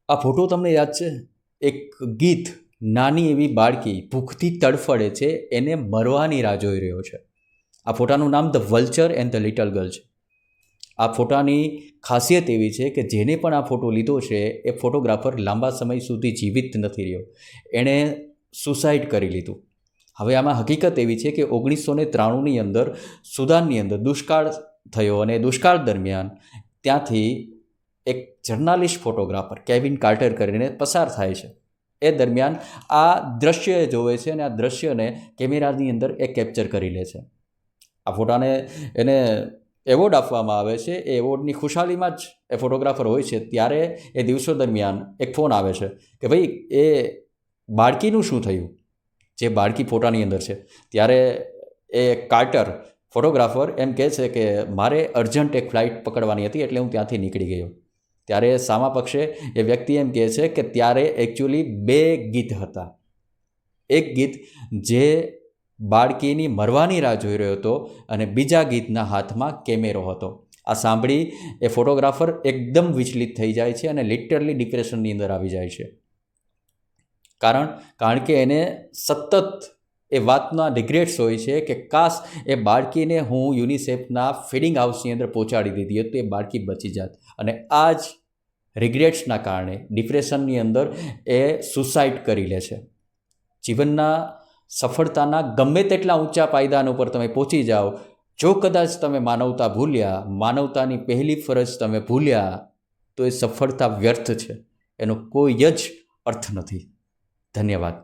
આ ફોટો તમને યાદ છે? એક ગીધ નાની એવી બાળકી ભૂખથી તડફડે છે, એને મરવાની રાહ જોઈ રહ્યો છે. આ ફોટાનું નામ the vulture and the little girl છે. આ ફોટાની ખાસિયત એવી છે કે જેને પણ આ ફોટો લીધો છે એ ફોટોગ્રાફર લાંબા સમય સુધી જીવિત નથી રહ્યો, એણે સુસાઇડ કરી લીધું. હવે આમાં હકીકત એવી છે કે 1993ની અંદર સુદાનની અંદર દુષ્કાળ થયો અને દુષ્કાળ દરમિયાન ત્યાંથી એક જર્નાલિસ્ટ ફોટોગ્રાફર કેવિન કાર્ટર કરીને પસાર થાય છે. એ દરમિયાન આ દ્રશ્ય જોવે છે અને આ દ્રશ્યને કેમેરાની અંદર એ કેપ્ચર કરી લે છે. આ ફોટાને એને એવોર્ડ આપવામાં આવે છે. એ એવોર્ડની ખુશાલીમાં જ એ ફોટોગ્રાફર હોય છે ત્યારે એ દિવસો દરમિયાન એક ફોન આવે છે કે ભાઈ એ બાળકીનું શું થયું, જે બાળકી ફોટાની અંદર છે. ત્યારે એ કાર્ટર ફોટોગ્રાફર એમ કહે છે કે મારે અર્જન્ટ એક ફ્લાઇટ પકડવાની હતી એટલે હું ત્યાંથી નીકળી ગયો. ત્યારે સામા પક્ષે એ વ્યક્તિ એમ કહે છે કે ત્યારે એકચ્યુઅલી 2 ગીધ હતા. એક ગીધ જે બાળકીની મરવાની રાહ જોઈ રહ્યો હતો અને બીજા ગીધના હાથમાં કેમેરો હતો. આ સાંભળી એ ફોટોગ્રાફર એકદમ વિચલિત થઈ જાય છે અને લિટરલી ડિપ્રેશનની અંદર આવી જાય છે. કારણ કે એને સતત એ વાતના રિગ્રેટ્સ હોય છે કે કાશ એ બાળકીને હું યુનિસેફના ફીડિંગ હાઉસની અંદર પહોંચાડી દીધી હતી, એ બાળકી બચી જાત. અને આ જ રિગ્રેટ્સના કારણે ડિપ્રેશનની અંદર એ સુસાઇડ કરી લે છે. જીવનના સફળતાના ગમે તેટલા ઊંચા પાયદાન ઉપર તમે પહોંચી જાઓ, જો કદાચ તમે માનવતા ભૂલ્યા, માનવતાની પહેલી ફરજ તમે ભૂલ્યા, તો એ સફળતા વ્યર્થ છે, એનો કોઈ જ અર્થ નથી. ધન્યવાદ.